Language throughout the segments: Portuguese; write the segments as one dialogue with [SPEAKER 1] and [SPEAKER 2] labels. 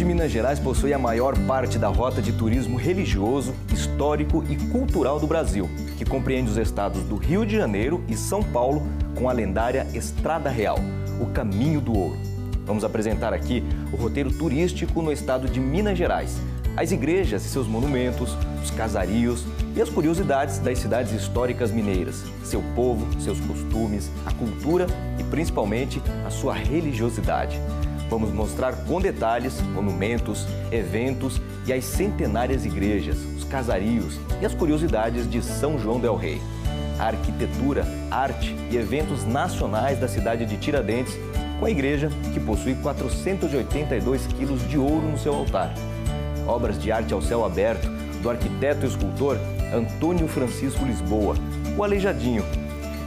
[SPEAKER 1] de Minas Gerais possui a maior parte da rota de turismo religioso, histórico e cultural do Brasil, que compreende os estados do Rio de Janeiro e São Paulo, com a lendária Estrada Real, o Caminho do Ouro. Vamos apresentar aqui o roteiro turístico no estado de Minas Gerais, as igrejas e seus monumentos, os casarios e as curiosidades das cidades históricas mineiras, seu povo, seus costumes, a cultura e principalmente a sua religiosidade. Vamos mostrar com detalhes monumentos, eventos e as centenárias igrejas, os casarios e as curiosidades de São João del Rei. A arquitetura, arte e eventos nacionais da cidade de Tiradentes, com a igreja que possui 482 quilos de ouro no seu altar. Obras de arte ao céu aberto do arquiteto e escultor Antônio Francisco Lisboa, o Aleijadinho,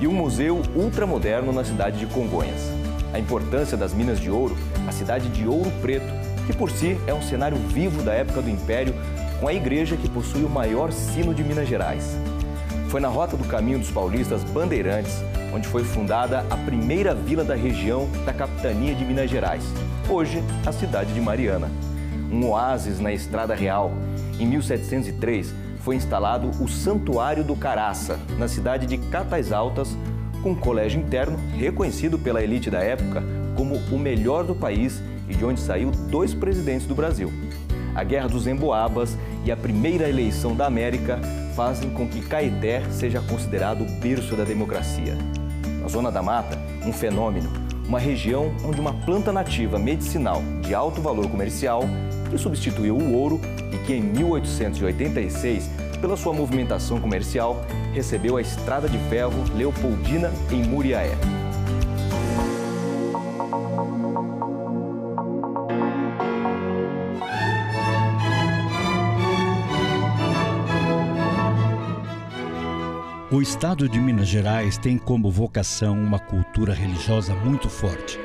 [SPEAKER 1] e um museu ultramoderno na cidade de Congonhas. A importância das minas de ouro, a cidade de Ouro Preto, que por si é um cenário vivo da época do Império, com a igreja que possui o maior sino de Minas Gerais. Foi na rota do Caminho dos Paulistas Bandeirantes, onde foi fundada a primeira vila da região da capitania de Minas Gerais, hoje a cidade de Mariana. Um oásis na Estrada Real. Em 1703, foi instalado o Santuário do Caraça, na cidade de Catas Altas, com um colégio interno reconhecido pela elite da época como o melhor do país e de onde saiu 2 presidentes do Brasil. A Guerra dos Emboabas e a primeira eleição da América fazem com que Caeté seja considerado o berço da democracia. Na Zona da Mata, um fenômeno, uma região onde uma planta nativa medicinal de alto valor comercial que substituiu o ouro e que em 1886, pela sua movimentação comercial, recebeu a Estrada de Ferro Leopoldina em Muriaé.
[SPEAKER 2] O estado de Minas Gerais tem como vocação uma cultura religiosa muito forte.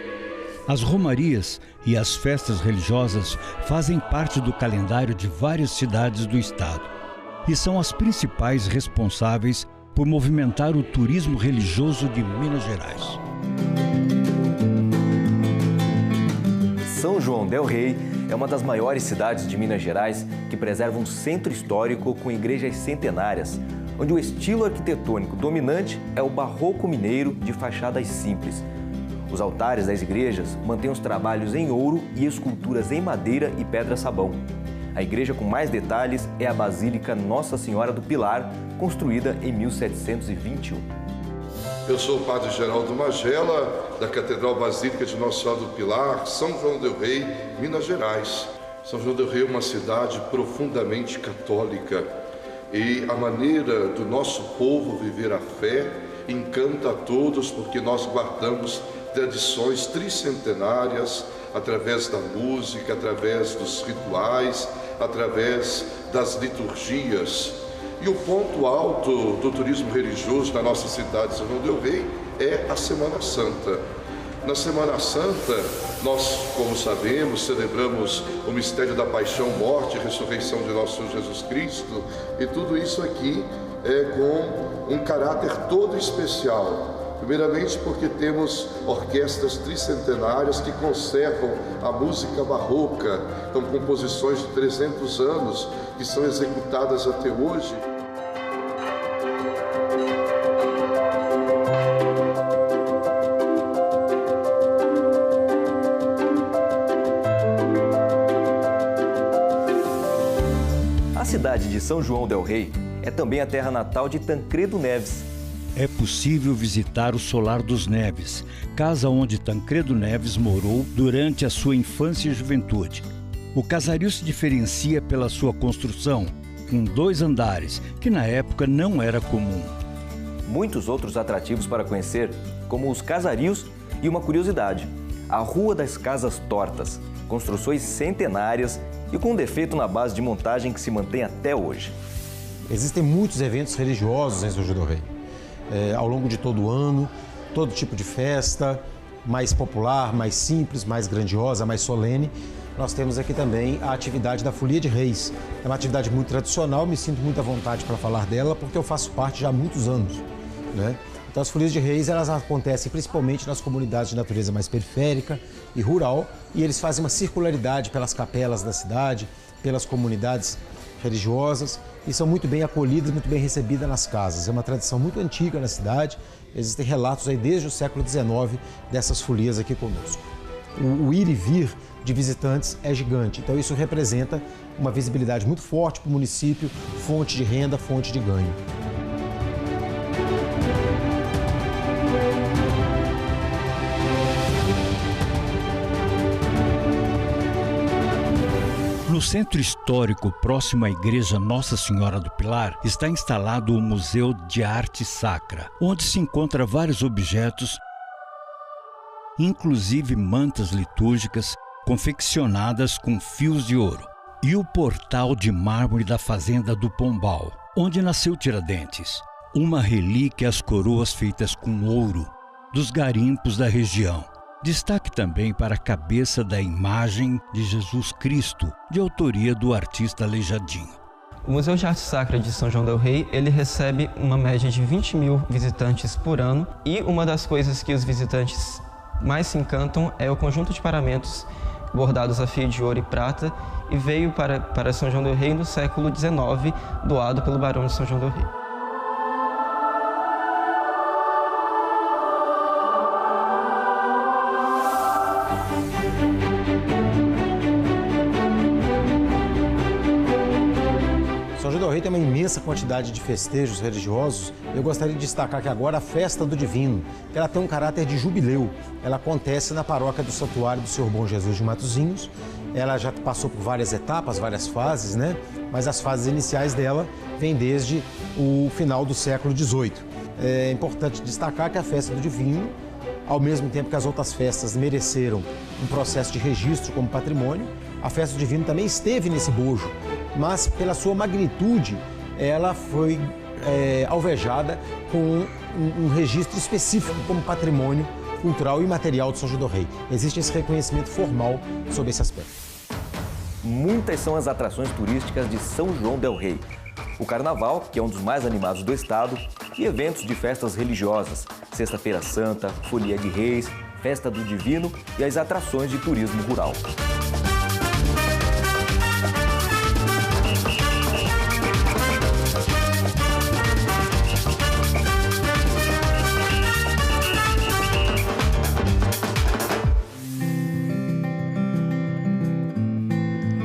[SPEAKER 2] As romarias e as festas religiosas fazem parte do calendário de várias cidades do estado e são as principais responsáveis por movimentar o turismo religioso de Minas Gerais.
[SPEAKER 1] São João del Rei é uma das maiores cidades de Minas Gerais que preserva um centro histórico com igrejas centenárias, onde o estilo arquitetônico dominante é o barroco mineiro de fachadas simples. Os altares das igrejas mantêm os trabalhos em ouro e esculturas em madeira e pedra-sabão. A igreja com mais detalhes é a Basílica Nossa Senhora do Pilar, construída em 1721.
[SPEAKER 3] Eu sou o padre Geraldo Magela, da Catedral Basílica de Nossa Senhora do Pilar, São João del Rei, Minas Gerais. São João del Rei é uma cidade profundamente católica e a maneira do nosso povo viver a fé encanta a todos porque nós guardamos tradições tricentenárias através da música, através dos rituais, através das liturgias. E o ponto alto do turismo religioso na nossa cidade de São João del Rei é a Semana Santa. Na Semana Santa, nós, como sabemos, celebramos o mistério da paixão, morte e ressurreição de nosso Senhor Jesus Cristo, e tudo isso aqui é com um caráter todo especial. Primeiramente porque temos orquestras tricentenárias que conservam a música barroca, com composições de 300 anos que são executadas até hoje.
[SPEAKER 1] A cidade de São João del Rei é também a terra natal de Tancredo Neves.
[SPEAKER 2] É possível visitar o Solar dos Neves, casa onde Tancredo Neves morou durante a sua infância e juventude. O casario se diferencia pela sua construção, com 2 andares, que na época não era comum.
[SPEAKER 1] Muitos outros atrativos para conhecer, como os casarios e uma curiosidade, a Rua das Casas Tortas, construções centenárias e com um defeito na base de montagem que se mantém até hoje.
[SPEAKER 4] Existem muitos eventos religiosos em São João del Rei. Ao longo de todo o ano, todo tipo de festa, mais popular, mais simples, mais grandiosa, mais solene. Nós temos aqui também a atividade da Folia de Reis. É uma atividade muito tradicional, me sinto muito à vontade para falar dela, porque eu faço parte já há muitos anos, né? Então as Folias de Reis, elas acontecem principalmente nas comunidades de natureza mais periférica e rural, e eles fazem uma circularidade pelas capelas da cidade, pelas comunidades religiosas e são muito bem acolhidas, muito bem recebidas nas casas. É uma tradição muito antiga na cidade, existem relatos aí desde o século XIX dessas folias aqui conosco. O ir e vir de visitantes é gigante, então isso representa uma visibilidade muito forte para o município, fonte de renda, fonte de ganho.
[SPEAKER 2] No centro histórico, próximo à Igreja Nossa Senhora do Pilar, está instalado o Museu de Arte Sacra, onde se encontram vários objetos, inclusive mantas litúrgicas confeccionadas com fios de ouro, e o portal de mármore da Fazenda do Pombal, onde nasceu Tiradentes, uma relíquia às coroas feitas com ouro dos garimpos da região. Destaque também para a cabeça da imagem de Jesus Cristo, de autoria do artista Aleijadinho.
[SPEAKER 5] O Museu de Arte Sacra de São João del Rei, ele recebe uma média de 20 mil visitantes por ano e uma das coisas que os visitantes mais se encantam é o conjunto de paramentos bordados a fio de ouro e prata e veio para São João del Rei no século XIX, doado pelo Barão de São João del Rei.
[SPEAKER 4] São João del Rei tem uma imensa quantidade de festejos religiosos. Eu gostaria de destacar que agora a Festa do Divino, ela tem um caráter de jubileu. Ela acontece na paróquia do Santuário do Senhor Bom Jesus de Matozinhos. Ela já passou por várias etapas, várias fases, né? Mas as fases iniciais dela vêm desde o final do século XVIII. É importante destacar que a Festa do Divino, ao mesmo tempo que as outras festas mereceram um processo de registro como patrimônio, a Festa do Divino também esteve nesse bojo, mas pela sua magnitude, ela foi alvejada com um registro específico como patrimônio cultural e material de São João del Rei. Existe esse reconhecimento formal sobre esse aspecto.
[SPEAKER 1] Muitas são as atrações turísticas de São João del Rei. O Carnaval, que é um dos mais animados do estado, e eventos de festas religiosas, Sexta-feira Santa, Folia de Reis, Festa do Divino e as atrações de turismo rural.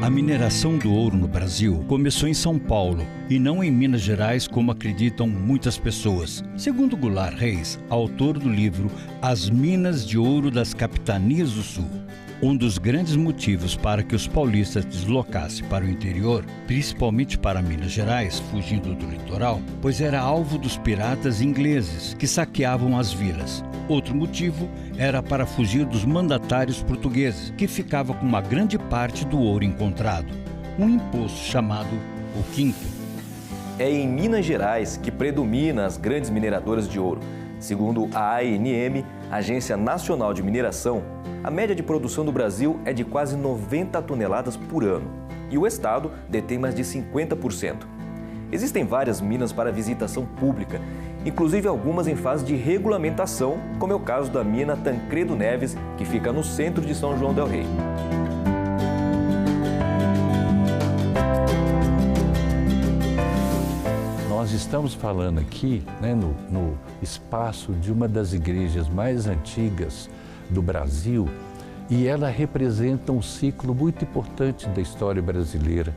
[SPEAKER 2] A mineração do ouro no Brasil começou em São Paulo e não em Minas Gerais, como acreditam muitas pessoas. Segundo Goulart Reis, autor do livro As Minas de Ouro das Capitanias do Sul, um dos grandes motivos para que os paulistas deslocassem para o interior, principalmente para Minas Gerais, fugindo do litoral, pois era alvo dos piratas ingleses que saqueavam as vilas. Outro motivo era para fugir dos mandatários portugueses, que ficavam com uma grande parte do ouro encontrado, um imposto chamado o quinto.
[SPEAKER 1] É em Minas Gerais que predomina as grandes mineradoras de ouro. Segundo a ANM, Agência Nacional de Mineração, a média de produção do Brasil é de quase 90 toneladas por ano e o estado detém mais de 50%. Existem várias minas para visitação pública, inclusive algumas em fase de regulamentação, como é o caso da mina Tancredo Neves, que fica no centro de São João del Rei.
[SPEAKER 6] Nós estamos falando aqui, no espaço de uma das igrejas mais antigas do Brasil, e ela representa um ciclo muito importante da história brasileira.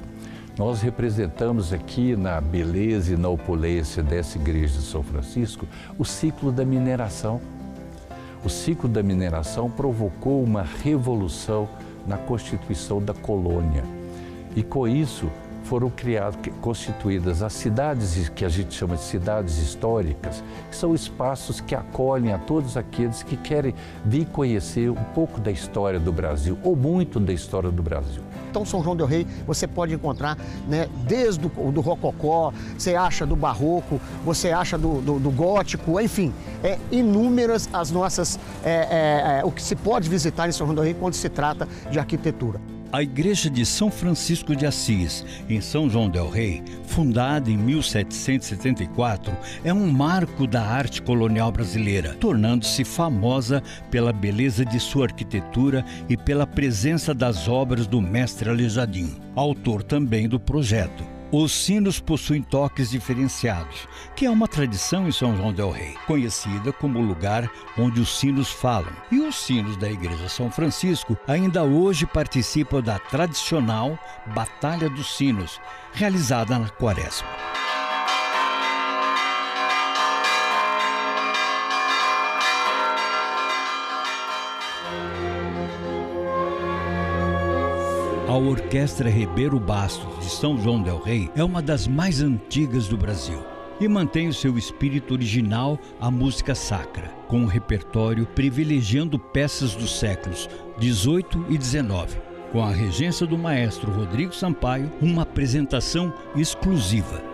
[SPEAKER 6] Nós representamos aqui na beleza e na opulência dessa igreja de São Francisco o ciclo da mineração. O ciclo da mineração provocou uma revolução na constituição da colônia e com isso foram constituídas as cidades que a gente chama de cidades históricas, que são espaços que acolhem a todos aqueles que querem vir conhecer um pouco da história do Brasil, ou muito da história do Brasil.
[SPEAKER 7] Então, São João del Rei, você pode encontrar, né, desde do rococó, você acha do barroco, você acha do gótico, enfim, inúmeras as nossas, o que se pode visitar em São João del Rei quando se trata de arquitetura.
[SPEAKER 2] A Igreja de São Francisco de Assis, em São João del Rei, fundada em 1774, é um marco da arte colonial brasileira, tornando-se famosa pela beleza de sua arquitetura e pela presença das obras do mestre Aleijadinho, autor também do projeto. Os sinos possuem toques diferenciados, que é uma tradição em São João del Rei, conhecida como o lugar onde os sinos falam. E os sinos da Igreja São Francisco ainda hoje participam da tradicional Batalha dos Sinos, realizada na Quaresma. A Orquestra Ribeiro Bastos de São João del Rei é uma das mais antigas do Brasil e mantém o seu espírito original à música sacra, com um repertório privilegiando peças dos séculos XVIII e XIX, com a regência do maestro Rodrigo Sampaio, uma apresentação exclusiva.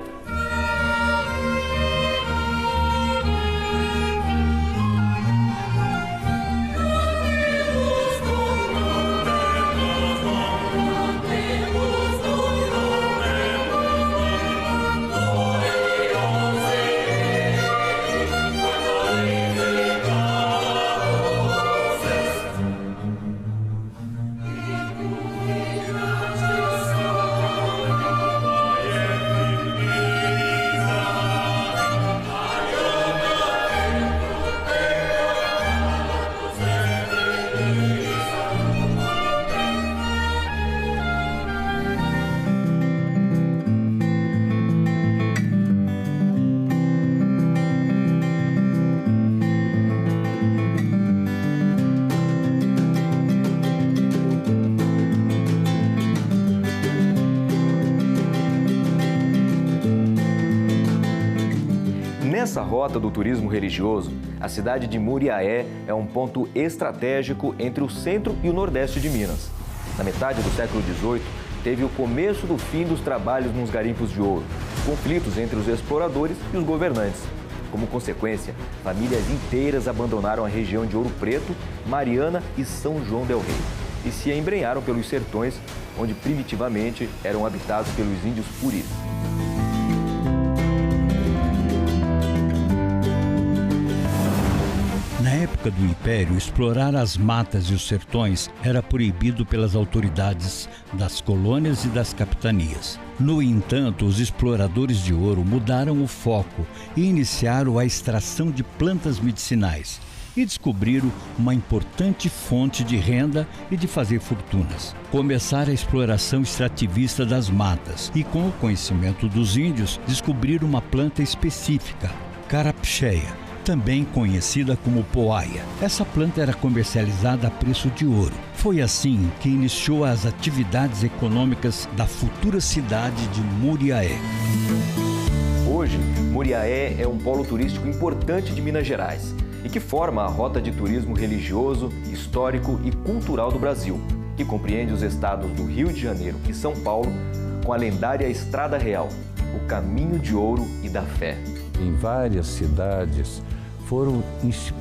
[SPEAKER 1] Nessa rota do turismo religioso, a cidade de Muriaé é um ponto estratégico entre o centro e o nordeste de Minas. Na metade do século XVIII, teve o começo do fim dos trabalhos nos garimpos de ouro, conflitos entre os exploradores e os governantes. Como consequência, famílias inteiras abandonaram a região de Ouro Preto, Mariana e São João del Rei e se embrenharam pelos sertões, onde primitivamente eram habitados pelos índios puris.
[SPEAKER 2] Na época do Império, explorar as matas e os sertões era proibido pelas autoridades das colônias e das capitanias. No entanto, os exploradores de ouro mudaram o foco e iniciaram a extração de plantas medicinais e descobriram uma importante fonte de renda e de fazer fortunas. Começaram a exploração extrativista das matas e, com o conhecimento dos índios, descobriram uma planta específica, carapcheia, também conhecida como poaia. Essa planta era comercializada a preço de ouro. Foi assim que iniciou as atividades econômicas da futura cidade de Muriaé.
[SPEAKER 1] Hoje, Muriaé é um polo turístico importante de Minas Gerais e que forma a rota de turismo religioso, histórico e cultural do Brasil, que compreende os estados do Rio de Janeiro e São Paulo, com a lendária Estrada Real, o Caminho de Ouro e da Fé.
[SPEAKER 6] Em várias cidades foram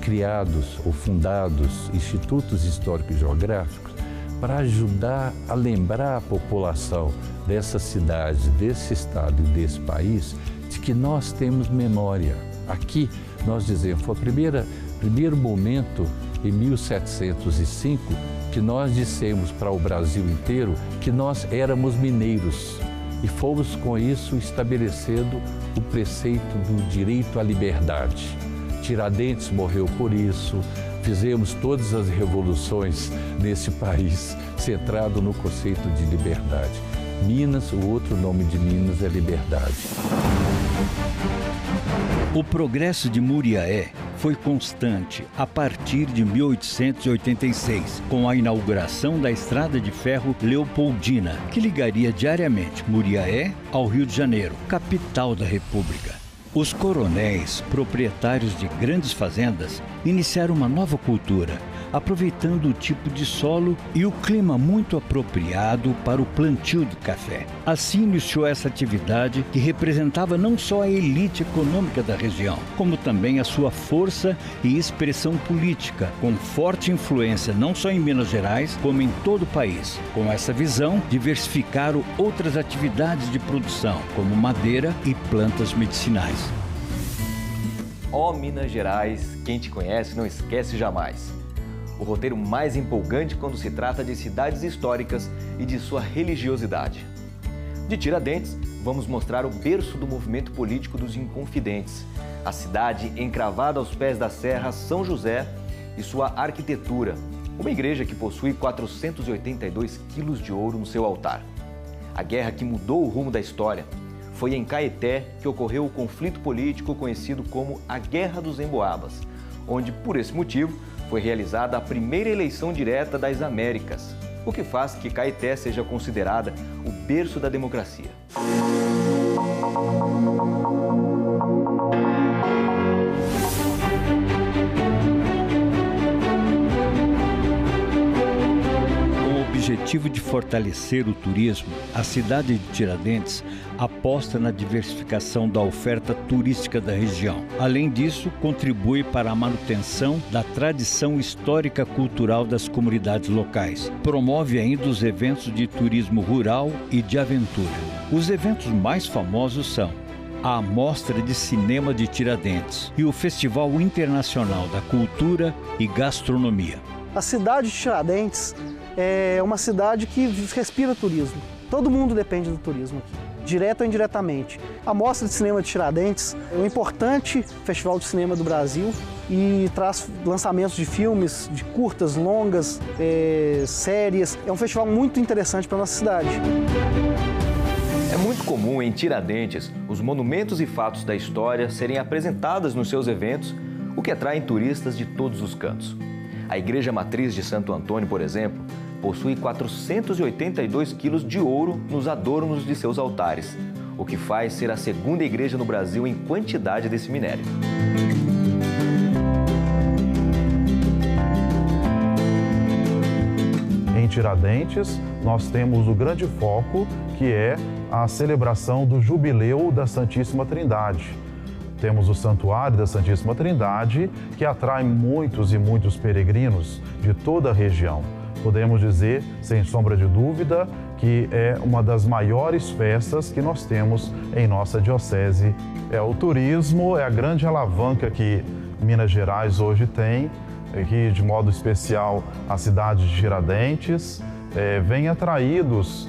[SPEAKER 6] criados ou fundados institutos históricos e geográficos para ajudar a lembrar a população dessa cidade, desse estado e desse país de que nós temos memória. Aqui nós dizemos, foi o primeiro momento em 1705 que nós dissemos para o Brasil inteiro que nós éramos mineiros e fomos com isso estabelecendo o preceito do direito à liberdade. Tiradentes morreu por isso, fizemos todas as revoluções nesse país centrado no conceito de liberdade. Minas, o outro nome de Minas é liberdade.
[SPEAKER 2] O progresso de Muriaé foi constante a partir de 1886, com a inauguração da Estrada de Ferro Leopoldina, que ligaria diariamente Muriaé ao Rio de Janeiro, capital da República. Os coronéis, proprietários de grandes fazendas, iniciaram uma nova cultura, aproveitando o tipo de solo e o clima muito apropriado para o plantio do café. Assim iniciou essa atividade que representava não só a elite econômica da região, como também a sua força e expressão política, com forte influência não só em Minas Gerais, como em todo o país. Com essa visão, diversificaram outras atividades de produção, como madeira e plantas medicinais.
[SPEAKER 1] Ó Minas Gerais, quem te conhece não esquece jamais. O roteiro mais empolgante quando se trata de cidades históricas e de sua religiosidade. De Tiradentes, vamos mostrar o berço do movimento político dos Inconfidentes, a cidade encravada aos pés da Serra São José e sua arquitetura, uma igreja que possui 482 quilos de ouro no seu altar. A guerra que mudou o rumo da história. Foi em Caeté que ocorreu o conflito político conhecido como a Guerra dos Emboabas, onde, por esse motivo, foi realizada a primeira eleição direta das Américas, o que faz que Caeté seja considerada o berço da democracia.
[SPEAKER 2] Com o objetivo de fortalecer o turismo, a cidade de Tiradentes aposta na diversificação da oferta turística da região. Além disso, contribui para a manutenção da tradição histórica cultural das comunidades locais. Promove ainda os eventos de turismo rural e de aventura. Os eventos mais famosos são a Mostra de Cinema de Tiradentes e o Festival Internacional da Cultura e Gastronomia.
[SPEAKER 8] A cidade de Tiradentes é uma cidade que respira turismo. Todo mundo depende do turismo aqui, direto ou indiretamente. A Mostra de Cinema de Tiradentes é um importante festival de cinema do Brasil e traz lançamentos de filmes, de curtas, longas, séries. É um festival muito interessante para a nossa cidade.
[SPEAKER 1] É muito comum em Tiradentes os monumentos e fatos da história serem apresentados nos seus eventos, o que atrai turistas de todos os cantos. A Igreja Matriz de Santo Antônio, por exemplo, possui 482 quilos de ouro nos adornos de seus altares, o que faz ser a segunda igreja no Brasil em quantidade desse minério.
[SPEAKER 9] Em Tiradentes, nós temos o grande foco, que é a celebração do Jubileu da Santíssima Trindade. Temos o Santuário da Santíssima Trindade, que atrai muitos e muitos peregrinos de toda a região. Podemos dizer, sem sombra de dúvida, que é uma das maiores festas que nós temos em nossa diocese. O turismo é a grande alavanca que Minas Gerais hoje tem, que de modo especial a cidade de Tiradentes, vem atraídos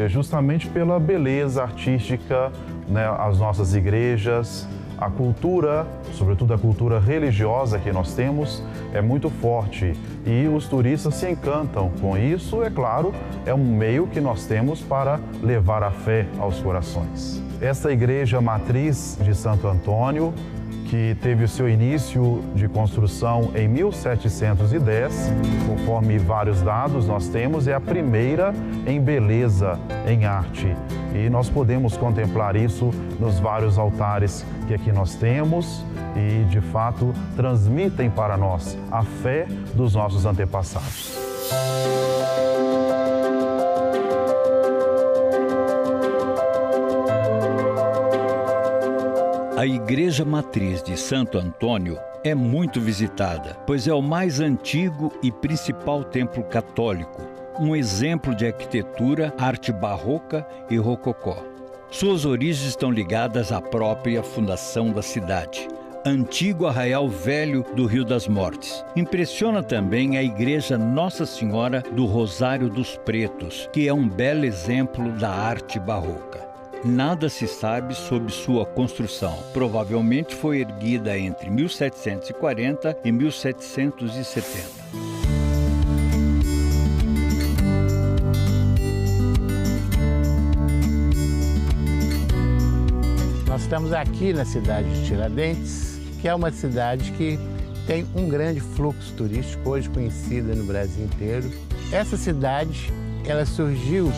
[SPEAKER 9] justamente pela beleza artística, né, as nossas igrejas, a cultura, sobretudo a cultura religiosa que nós temos, é muito forte e os turistas se encantam com isso. É claro, é um meio que nós temos para levar a fé aos corações. Essa igreja matriz de Santo Antônio, que teve o seu início de construção em 1710, conforme vários dados nós temos, é a primeira em beleza, em arte. E nós podemos contemplar isso nos vários altares que aqui nós temos e, de fato, transmitem para nós a fé dos nossos antepassados.
[SPEAKER 2] A Igreja Matriz de Santo Antônio é muito visitada, pois é o mais antigo e principal templo católico, um exemplo de arquitetura, arte barroca e rococó. Suas origens estão ligadas à própria fundação da cidade, antigo arraial velho do Rio das Mortes. Impressiona também a Igreja Nossa Senhora do Rosário dos Pretos, que é um belo exemplo da arte barroca. Nada se sabe sobre sua construção. Provavelmente foi erguida entre 1740 e 1770.
[SPEAKER 10] Nós estamos aqui na cidade de Tiradentes, que é uma cidade que tem um grande fluxo turístico, hoje conhecida no Brasil inteiro. Essa cidade, ela surgiu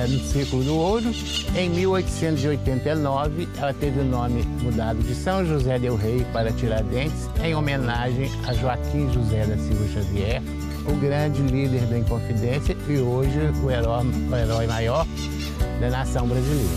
[SPEAKER 10] no ciclo do ouro. Em 1889, ela teve o nome mudado de São José del Rei para Tiradentes, em homenagem a Joaquim José da Silva Xavier, o grande líder da Inconfidência e hoje o herói maior da nação brasileira.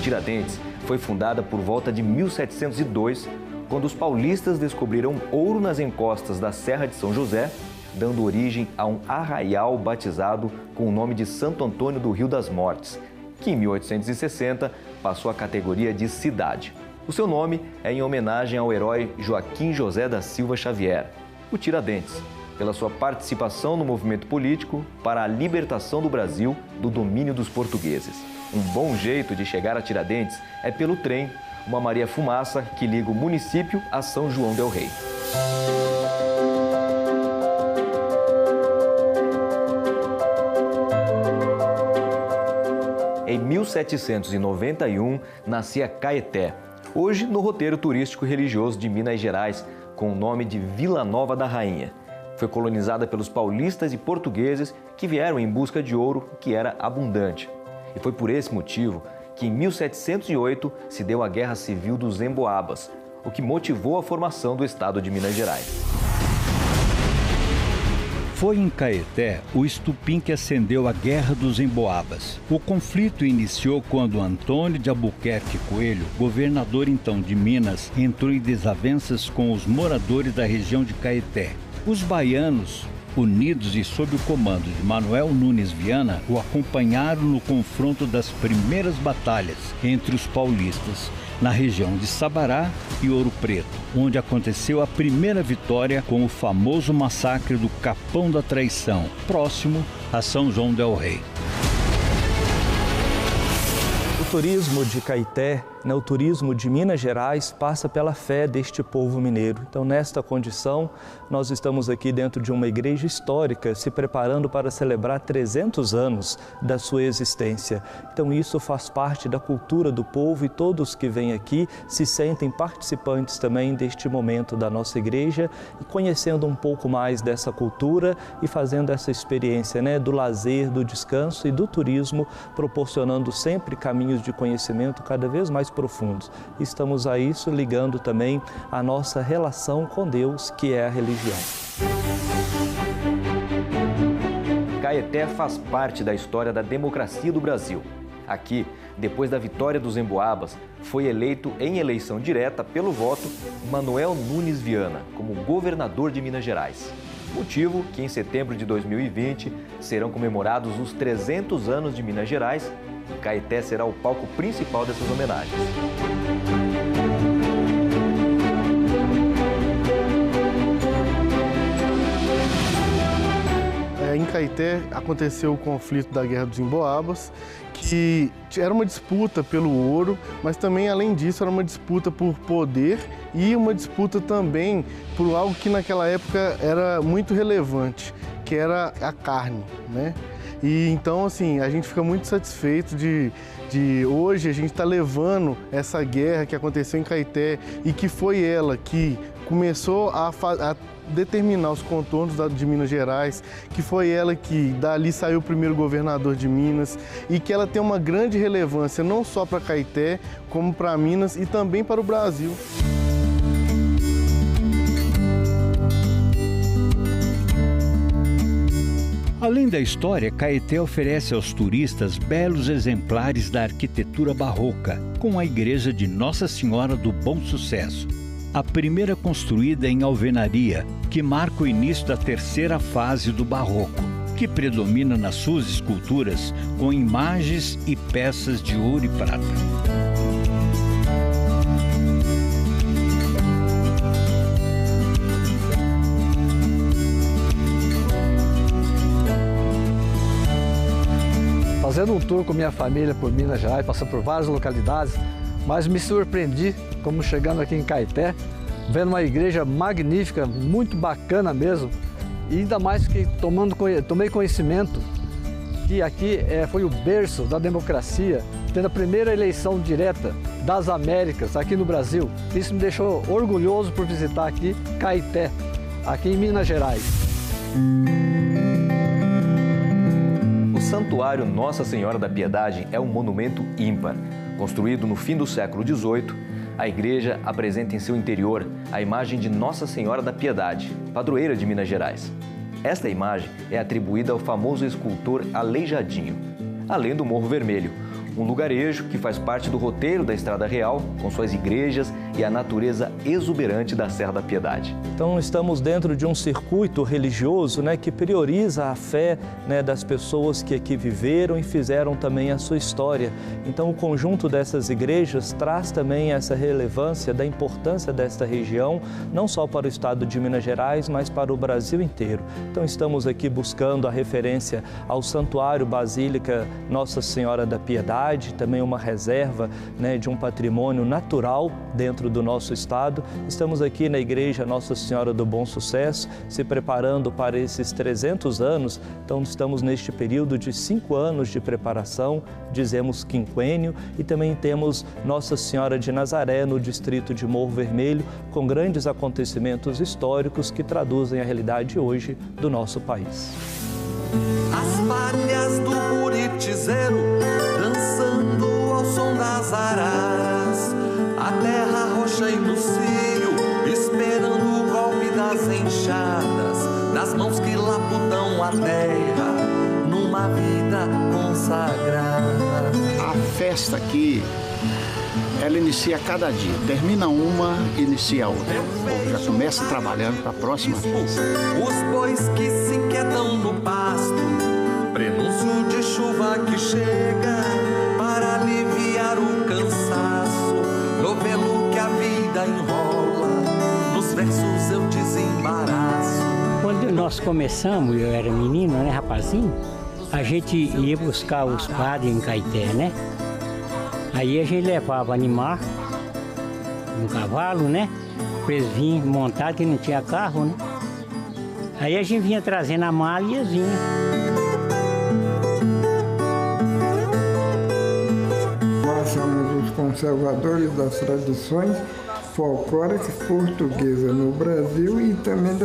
[SPEAKER 1] Tiradentes foi fundada por volta de 1702, quando os paulistas descobriram ouro nas encostas da Serra de São José, dando origem a um arraial batizado com o nome de Santo Antônio do Rio das Mortes, que em 1860 passou à categoria de cidade. O seu nome é em homenagem ao herói Joaquim José da Silva Xavier, o Tiradentes, pela sua participação no movimento político para a libertação do Brasil do domínio dos portugueses. Um bom jeito de chegar a Tiradentes é pelo trem, uma Maria Fumaça que liga o município a São João del Rei. Em 1791, nascia Caeté, hoje no roteiro turístico religioso de Minas Gerais, com o nome de Vila Nova da Rainha. Foi colonizada pelos paulistas e portugueses que vieram em busca de ouro, que era abundante. E foi por esse motivo que em 1708 se deu a Guerra Civil dos Emboabas, o que motivou a formação do estado de Minas Gerais.
[SPEAKER 2] Foi em Caeté o estupim que acendeu a Guerra dos Emboabas. O conflito iniciou quando Antônio de Albuquerque Coelho, governador então de Minas, entrou em desavenças com os moradores da região de Caeté. Os baianos, unidos e sob o comando de Manuel Nunes Viana, o acompanharam no confronto das primeiras batalhas entre os paulistas, na região de Sabará e Ouro Preto, onde aconteceu a primeira vitória com o famoso massacre do Capão da Traição, próximo a São João del Rei.
[SPEAKER 11] O turismo de Caeté, o turismo de Minas Gerais, passa pela fé deste povo mineiro. Então, nesta condição, nós estamos aqui dentro de uma igreja histórica, se preparando para celebrar 300 anos da sua existência. Então, isso faz parte da cultura do povo e todos que vêm aqui se sentem participantes também deste momento da nossa igreja e conhecendo um pouco mais dessa cultura e fazendo essa experiência, do lazer, do descanso e do turismo, proporcionando sempre caminhos de conhecimento cada vez mais profundos. Estamos a isso ligando também a nossa relação com Deus, que é a religião.
[SPEAKER 1] Caeté faz parte da história da democracia do Brasil. Aqui, depois da vitória dos Emboabas, foi eleito em eleição direta pelo voto Manuel Nunes Viana como governador de Minas Gerais. Motivo que em setembro de 2020 serão comemorados os 300 anos de Minas Gerais. Caeté será o palco principal dessas homenagens.
[SPEAKER 12] Em Caeté aconteceu o conflito da Guerra dos Emboabas, que era uma disputa pelo ouro, mas também, além disso, era uma disputa por poder e uma disputa também por algo que naquela época era muito relevante, que era a carne, E então, assim, a gente fica muito satisfeito de hoje a gente estar levando essa guerra que aconteceu em Caeté e que foi ela que começou a determinar os contornos de Minas Gerais, que foi ela que dali saiu o primeiro governador de Minas e que ela tem uma grande relevância não só para Caeté, como para Minas e também para o Brasil.
[SPEAKER 2] Além da história, Caeté oferece aos turistas belos exemplares da arquitetura barroca, com a igreja de Nossa Senhora do Bom Sucesso, a primeira construída em alvenaria, que marca o início da terceira fase do barroco, que predomina nas suas esculturas com imagens e peças de ouro e prata.
[SPEAKER 13] Fazendo um tour com minha família por Minas Gerais, passando por várias localidades, mas me surpreendi como chegando aqui em Caeté, vendo uma igreja magnífica, muito bacana mesmo, e ainda mais que tomei conhecimento que aqui foi o berço da democracia, tendo a primeira eleição direta das Américas aqui no Brasil. Isso me deixou orgulhoso por visitar aqui Caeté, aqui em Minas Gerais.
[SPEAKER 1] O Santuário Nossa Senhora da Piedade é um monumento ímpar. Construído no fim do século XVIII, a igreja apresenta em seu interior a imagem de Nossa Senhora da Piedade, padroeira de Minas Gerais. Esta imagem é atribuída ao famoso escultor Aleijadinho, além do Morro Vermelho, um lugarejo que faz parte do roteiro da Estrada Real, com suas igrejas e a natureza exuberante da Serra da Piedade.
[SPEAKER 11] Então, estamos dentro de um circuito religioso, que prioriza a fé, das pessoas que aqui viveram e fizeram também a sua história. Então, o conjunto dessas igrejas traz também essa relevância da importância desta região, não só para o estado de Minas Gerais, mas para o Brasil inteiro. Então, estamos aqui buscando a referência ao Santuário Basílica Nossa Senhora da Piedade, também uma reserva de um patrimônio natural dentro do nosso estado. Estamos aqui na Igreja Nossa Senhora do Bom Sucesso, se preparando para esses 300 anos. Então, estamos neste período de 5 anos de preparação, dizemos quinquênio, e também temos Nossa Senhora de Nazaré, no distrito de Morro Vermelho, com grandes acontecimentos históricos que traduzem a realidade hoje do nosso país.
[SPEAKER 14] As palhas do buritizeiro dançando ao som das araras, a terra roxa e no cio, esperando o golpe das enxadas, nas mãos que lapudam a terra, numa vida consagrada.
[SPEAKER 15] A festa aqui, ela inicia cada dia, termina uma, inicia a outra. O povo já começa trabalhando para a próxima festa.
[SPEAKER 14] Os bois que se inquietam no pasto, prenúncio de chuva que chega para aliviar o cansaço, novelo que a vida enrola, nos versos eu desembaraço.
[SPEAKER 16] Quando nós começamos, eu era menino, rapazinho, a gente ia buscar os padres em Caeté, Aí a gente levava animar no cavalo, para eles virem montar, que não tinha carro, Aí a gente vinha trazendo a mala e eles vinham.
[SPEAKER 17] Nós somos os conservadores das tradições folclóricas portuguesas no Brasil e também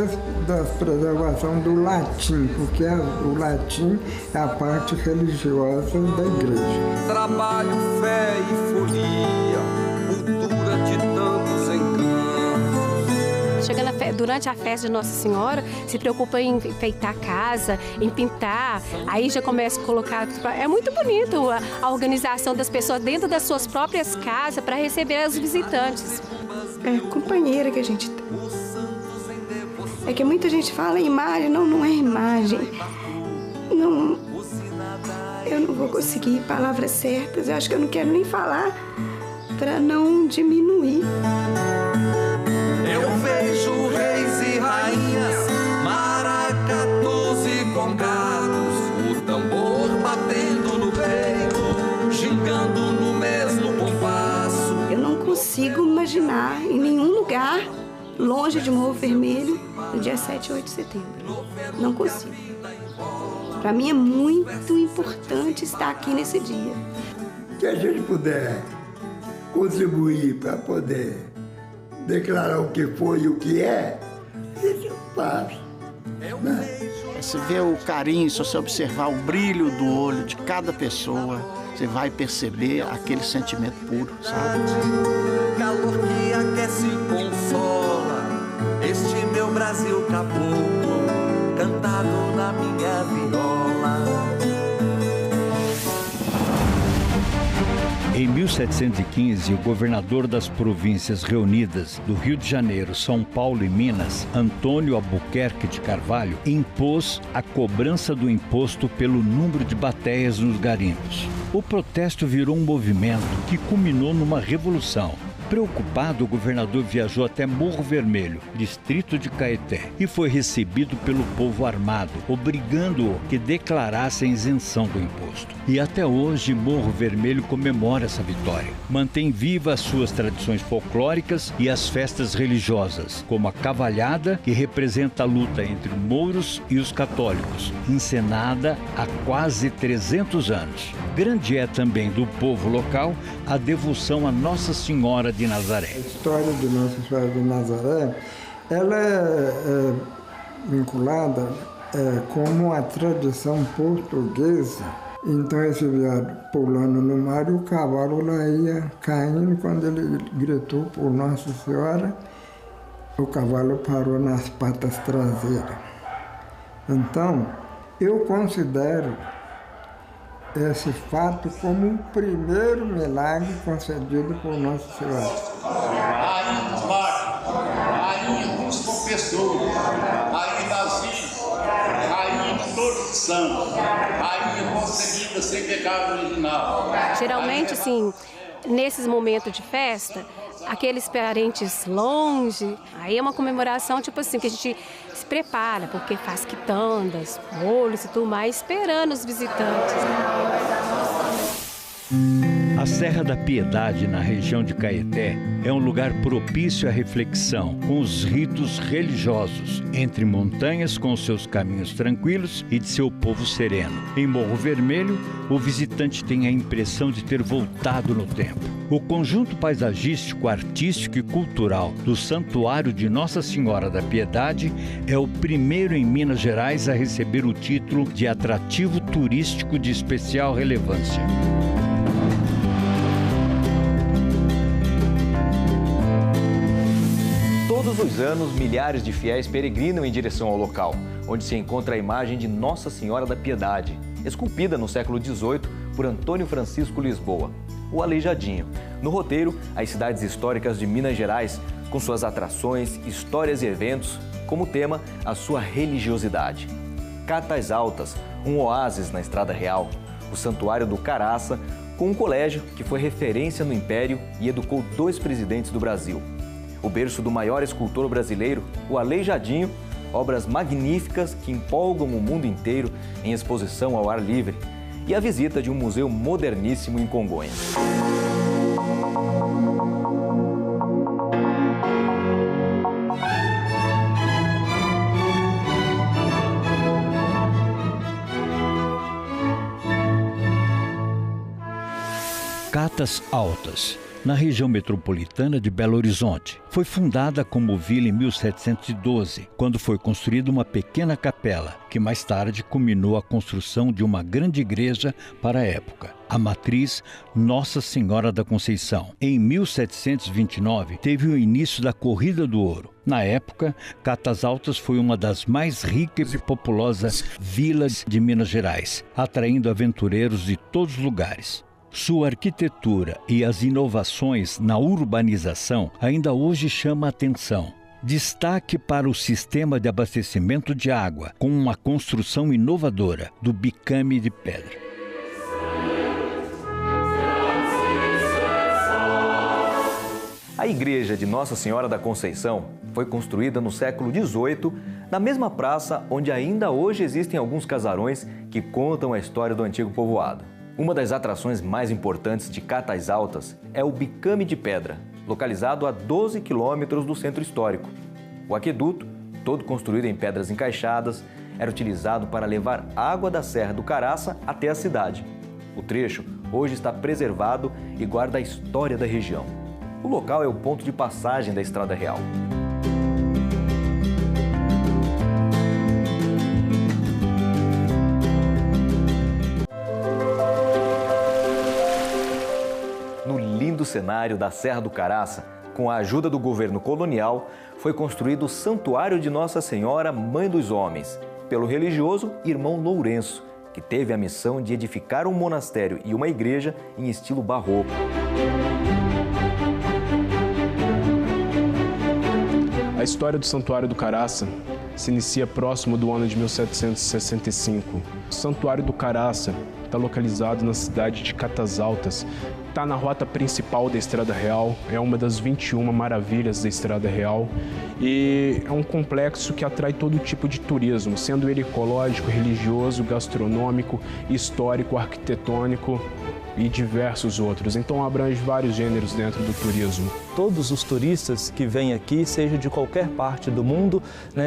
[SPEAKER 17] da preservação do latim, porque o latim é a parte religiosa da igreja.
[SPEAKER 14] Trabalho, fé e folia, cultura de tantos encantos.
[SPEAKER 18] Chegando durante a festa de Nossa Senhora, se preocupa em enfeitar a casa, em pintar, aí já começa a colocar... É muito bonito a organização das pessoas dentro das suas próprias casas para receber os visitantes.
[SPEAKER 19] É companheira que a gente tem. É que muita gente fala imagem, não é imagem. Não, eu não vou conseguir palavras certas, eu acho que eu não quero nem falar para não diminuir.
[SPEAKER 14] Eu vejo reis e rainhas, maracatus e congados, o tambor batendo no peito, gingando no mesmo compasso.
[SPEAKER 19] Eu não consigo imaginar em nenhum lugar longe de Morro Vermelho no dia 7 e 8 de setembro. Não consigo. Para mim é muito importante estar aqui nesse dia.
[SPEAKER 17] Que a gente puder contribuir para poder declarar o que foi e o que é, a gente faz.
[SPEAKER 15] Você vê o carinho, se você observar o brilho do olho de cada pessoa, você vai perceber aquele sentimento puro, sabe?
[SPEAKER 14] Calor que aquece e consola, este meu Brasil caboclo, cantado na minha viola.
[SPEAKER 2] Em 1715, o governador das províncias reunidas do Rio de Janeiro, São Paulo e Minas, Antônio Albuquerque de Carvalho, impôs a cobrança do imposto pelo número de bateias nos garimpos. O protesto virou um movimento que culminou numa revolução, Preocupado, o governador viajou até Morro Vermelho, distrito de Caeté, e foi recebido pelo povo armado, obrigando-o que declarasse a isenção do imposto. E até hoje, Morro Vermelho comemora essa vitória. Mantém vivas suas tradições folclóricas e as festas religiosas, como a cavalhada, que representa a luta entre mouros e os católicos, encenada há quase 300 anos. Grande é também do povo local a devoção a Nossa Senhora de Nazaré.
[SPEAKER 17] A história de Nossa Senhora de Nazaré, ela é vinculada como a tradição portuguesa. Então esse viado pulando no mar e o cavalo lá ia caindo. Quando ele gritou por Nossa Senhora, o cavalo parou nas patas traseiras. Então, eu considero esse fato como o primeiro milagre concedido por Nossa Senhora.
[SPEAKER 20] Rainha dos mares, rainha dos confessores, rainha das ilhas, rainha de todos os santos, rainha concebida sem pecado original.
[SPEAKER 18] Geralmente, assim, nesses momentos de festa, aqueles parentes longe, aí é uma comemoração, tipo assim, que a gente se prepara, porque faz quitandas, bolos e tudo mais, esperando os visitantes.
[SPEAKER 2] A Serra da Piedade, na região de Caeté, é um lugar propício à reflexão, com os ritos religiosos, entre montanhas com os seus caminhos tranquilos e de seu povo sereno. Em Morro Vermelho, o visitante tem a impressão de ter voltado no tempo. O conjunto paisagístico, artístico e cultural do Santuário de Nossa Senhora da Piedade é o primeiro em Minas Gerais a receber o título de atrativo turístico de especial relevância.
[SPEAKER 1] Todos os anos, milhares de fiéis peregrinam em direção ao local, onde se encontra a imagem de Nossa Senhora da Piedade, esculpida no século XVIII por Antônio Francisco Lisboa, o Aleijadinho. No roteiro, as cidades históricas de Minas Gerais, com suas atrações, histórias e eventos, como tema, a sua religiosidade. Catas Altas, um oásis na Estrada Real, o Santuário do Caraça, com um colégio que foi referência no Império e educou 2 presidentes do Brasil. O berço do maior escultor brasileiro, o Aleijadinho, obras magníficas que empolgam o mundo inteiro em exposição ao ar livre, e a visita de um museu moderníssimo em Congonhas.
[SPEAKER 2] Catas Altas, na região metropolitana de Belo Horizonte. Foi fundada como vila em 1712, quando foi construída uma pequena capela, que mais tarde culminou a construção de uma grande igreja para a época, a matriz Nossa Senhora da Conceição. Em 1729, teve o início da Corrida do Ouro. Na época, Catas Altas foi uma das mais ricas e populosas vilas de Minas Gerais, atraindo aventureiros de todos os lugares. Sua arquitetura e as inovações na urbanização ainda hoje chamam a atenção. Destaque para o sistema de abastecimento de água, com uma construção inovadora do bicame de pedra.
[SPEAKER 1] A igreja de Nossa Senhora da Conceição foi construída no século XVIII, na mesma praça onde ainda hoje existem alguns casarões que contam a história do antigo povoado. Uma das atrações mais importantes de Catas Altas é o Bicame de Pedra, localizado a 12 quilômetros do centro histórico. O aqueduto, todo construído em pedras encaixadas, era utilizado para levar água da Serra do Caraça até a cidade. O trecho hoje está preservado e guarda a história da região. O local é o ponto de passagem da Estrada Real. Do cenário da Serra do Caraça, com a ajuda do governo colonial, foi construído o Santuário de Nossa Senhora, Mãe dos Homens, pelo religioso Irmão Lourenço, que teve a missão de edificar um monastério e uma igreja em estilo barroco.
[SPEAKER 21] A história do Santuário do Caraça se inicia próximo do ano de 1765. O Santuário do Caraça está localizado na cidade de Catas Altas, está na rota principal da Estrada Real, é uma das 21 maravilhas da Estrada Real e é um complexo que atrai todo tipo de turismo, sendo ele ecológico, religioso, gastronômico, histórico, arquitetônico e diversos outros. Então abrange vários gêneros dentro do turismo.
[SPEAKER 11] Todos os turistas que vêm aqui, seja de qualquer parte do mundo,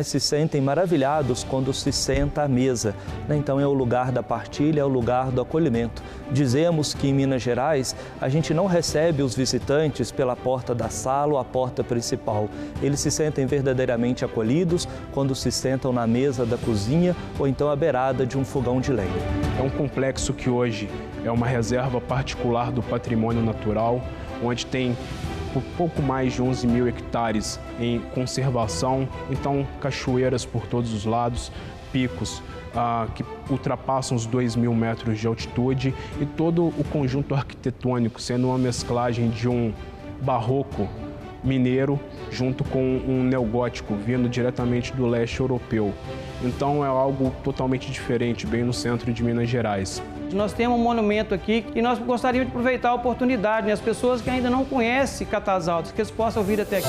[SPEAKER 11] se sentem maravilhados quando se senta à mesa. Então é o lugar da partilha, é o lugar do acolhimento. Dizemos que em Minas Gerais a gente não recebe os visitantes pela porta da sala ou a porta principal. Eles se sentem verdadeiramente acolhidos quando se sentam na mesa da cozinha ou então à beirada de um fogão de lenha.
[SPEAKER 21] É um complexo que hoje é uma reserva particular do patrimônio natural, onde tem pouco mais de 11 mil hectares em conservação, então cachoeiras por todos os lados, picos que ultrapassam os 2.000 metros de altitude e todo o conjunto arquitetônico sendo uma mesclagem de um barroco mineiro junto com um neogótico vindo diretamente do leste europeu. Então é algo totalmente diferente, bem no centro de Minas Gerais.
[SPEAKER 3] Nós temos um monumento aqui e nós gostaríamos de aproveitar a oportunidade, as pessoas que ainda não conhecem Catas Altas, que eles possam vir até aqui.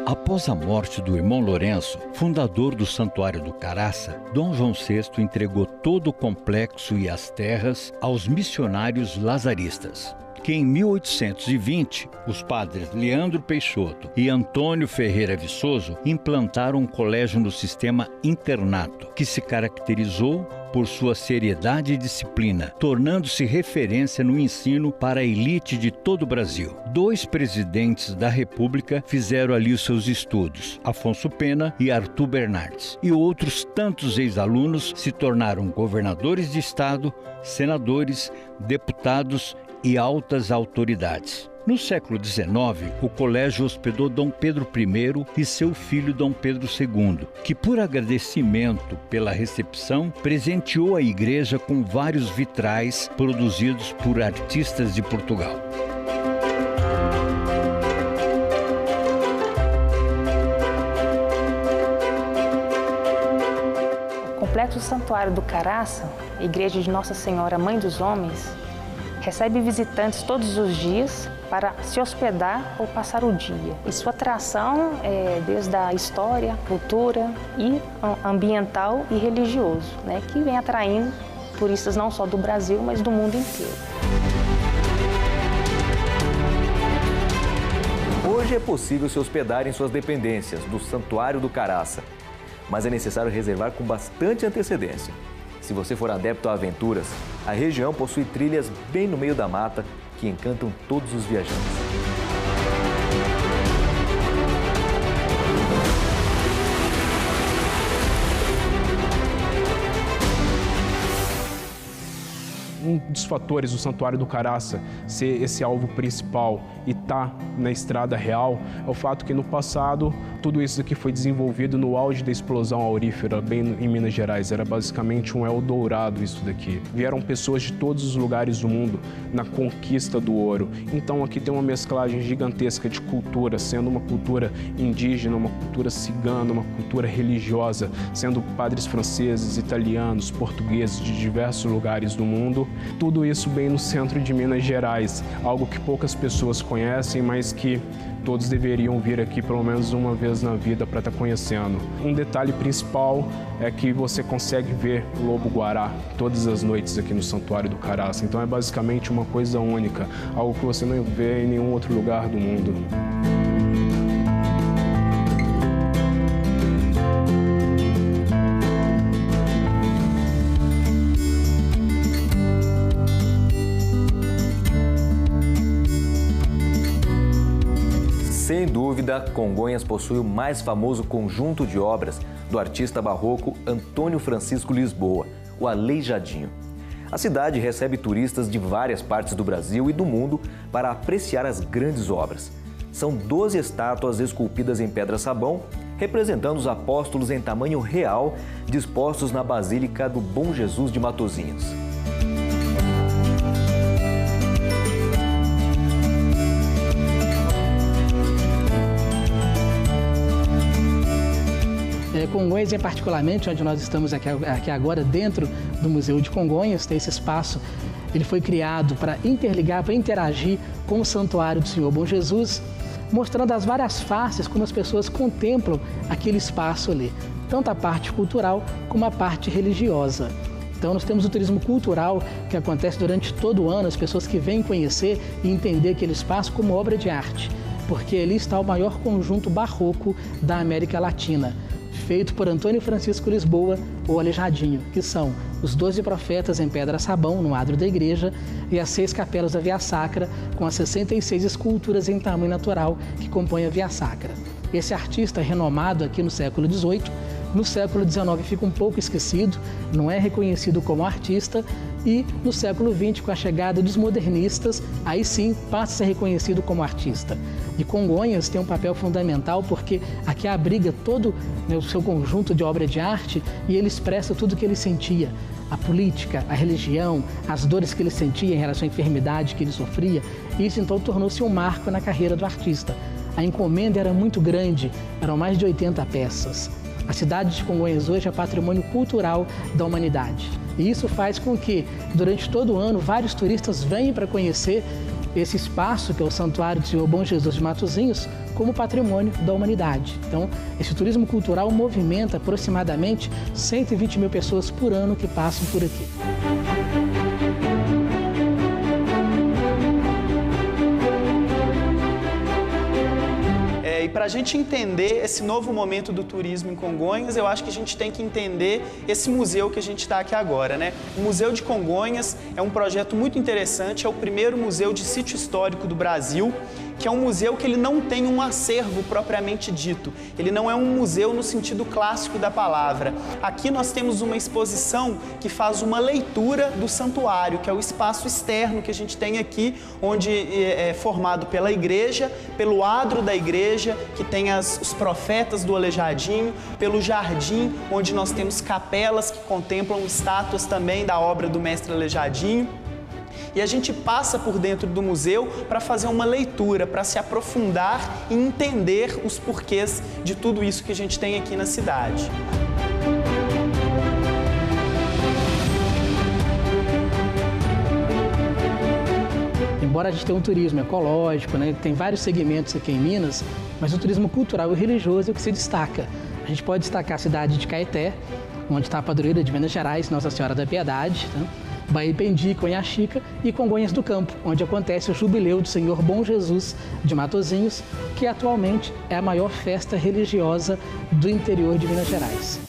[SPEAKER 2] Após a morte do irmão Lourenço, fundador do Santuário do Caraça, Dom João VI entregou todo o complexo e as terras aos missionários lazaristas, que em 1820, os padres Leandro Peixoto e Antônio Ferreira Viçoso implantaram um colégio no sistema internato, que se caracterizou por sua seriedade e disciplina, tornando-se referência no ensino para a elite de todo o Brasil. 2 presidentes da República fizeram ali os seus estudos, Afonso Pena e Arthur Bernardes, e outros tantos ex-alunos se tornaram governadores de estado, senadores, deputados e altas autoridades. No século XIX, o colégio hospedou Dom Pedro I e seu filho Dom Pedro II, que, por agradecimento pela recepção, presenteou a igreja com vários vitrais produzidos por artistas de Portugal.
[SPEAKER 22] O Complexo Santuário do Caraça, Igreja de Nossa Senhora Mãe dos Homens, recebe visitantes todos os dias para se hospedar ou passar o dia. E sua atração é desde a história, cultura e ambiental e religioso, que vem atraindo turistas não só do Brasil, mas do mundo inteiro.
[SPEAKER 1] Hoje é possível se hospedar em suas dependências do Santuário do Caraça, mas é necessário reservar com bastante antecedência. Se você for adepto a aventuras, a região possui trilhas bem no meio da mata que encantam todos os viajantes.
[SPEAKER 21] Um dos fatores do Santuário do Caraça ser esse alvo principal e estar na Estrada Real é o fato que no passado tudo isso aqui foi desenvolvido no auge da explosão aurífera, bem em Minas Gerais. Era basicamente um Eldorado isso daqui. Vieram pessoas de todos os lugares do mundo na conquista do ouro. Então aqui tem uma mesclagem gigantesca de cultura, sendo uma cultura indígena, uma cultura cigana, uma cultura religiosa, sendo padres franceses, italianos, portugueses de diversos lugares do mundo. Tudo isso bem no centro de Minas Gerais, algo que poucas pessoas conhecem, mas que todos deveriam vir aqui pelo menos uma vez na vida para estar conhecendo. Um detalhe principal é que você consegue ver o lobo-guará todas as noites aqui no Santuário do Caraça. Então é basicamente uma coisa única, algo que você não vê em nenhum outro lugar do mundo.
[SPEAKER 1] Sem dúvida, Congonhas possui o mais famoso conjunto de obras do artista barroco Antônio Francisco Lisboa, o Aleijadinho. A cidade recebe turistas de várias partes do Brasil e do mundo para apreciar as grandes obras. São 12 estátuas esculpidas em pedra-sabão, representando os apóstolos em tamanho real, dispostos na Basílica do Bom Jesus de Matosinhos.
[SPEAKER 23] Congonhas, particularmente, onde nós estamos aqui agora, dentro do Museu de Congonhas, tem esse espaço
[SPEAKER 4] Ele foi criado para interligar, para interagir com o Santuário do Senhor Bom Jesus, mostrando as várias faces como as pessoas contemplam aquele espaço ali, tanto a parte cultural como a parte religiosa. Então nós temos o turismo cultural que acontece durante todo o ano, as pessoas que vêm conhecer e entender aquele espaço como obra de arte, porque ali está o maior conjunto barroco da América Latina, feito por Antônio Francisco Lisboa, o Aleijadinho, que são os 12 profetas em pedra-sabão no adro da igreja e as 6 capelas da Via Sacra, com as 66 esculturas em tamanho natural que compõem a Via Sacra. Esse artista renomado aqui no século XVIII, no século XIX fica um pouco esquecido, não é reconhecido como artista, e no século XX, com a chegada dos modernistas, aí sim passa a ser reconhecido como artista. E Congonhas tem um papel fundamental porque aqui abriga todo o seu conjunto de obra de arte e ele expressa tudo o que ele sentia. A política, a religião, as dores que ele sentia em relação à enfermidade que ele sofria. Isso então tornou-se um marco na carreira do artista. A encomenda era muito grande, eram mais de 80 peças. A cidade de Congonhas hoje é patrimônio cultural da humanidade. E isso faz com que, durante todo o ano, vários turistas venham para conhecer esse espaço, que é o Santuário do Senhor Bom Jesus de Matozinhos, como patrimônio da humanidade. Então, esse turismo cultural movimenta aproximadamente 120 mil pessoas por ano que passam por aqui.
[SPEAKER 5] E para a gente entender esse novo momento do turismo em Congonhas, eu acho que a gente tem que entender esse museu que a gente está aqui agora, né? O Museu de Congonhas é um projeto muito interessante, é o primeiro museu de sítio histórico do Brasil, que é um museu que ele não tem um acervo propriamente dito. Ele não é um museu no sentido clássico da palavra. Aqui nós temos uma exposição que faz uma leitura do santuário, que é o espaço externo que a gente tem aqui, onde é formado pela igreja, pelo adro da igreja, que tem os profetas do Aleijadinho, pelo jardim, onde nós temos capelas que contemplam estátuas também da obra do mestre Aleijadinho. E a gente passa por dentro do museu para fazer uma leitura, para se aprofundar e entender os porquês de tudo isso que a gente tem aqui na cidade.
[SPEAKER 4] Embora a gente tenha um turismo ecológico, né, tem vários segmentos aqui em Minas, mas o turismo cultural e religioso é o que se destaca. A gente pode destacar a cidade de Caeté, onde está a padroeira de Minas Gerais, Nossa Senhora da Piedade, né? Baipendi, Conhaxica e Congonhas do Campo, onde acontece o Jubileu do Senhor Bom Jesus de Matozinhos, que atualmente é a maior festa religiosa do interior de Minas Gerais.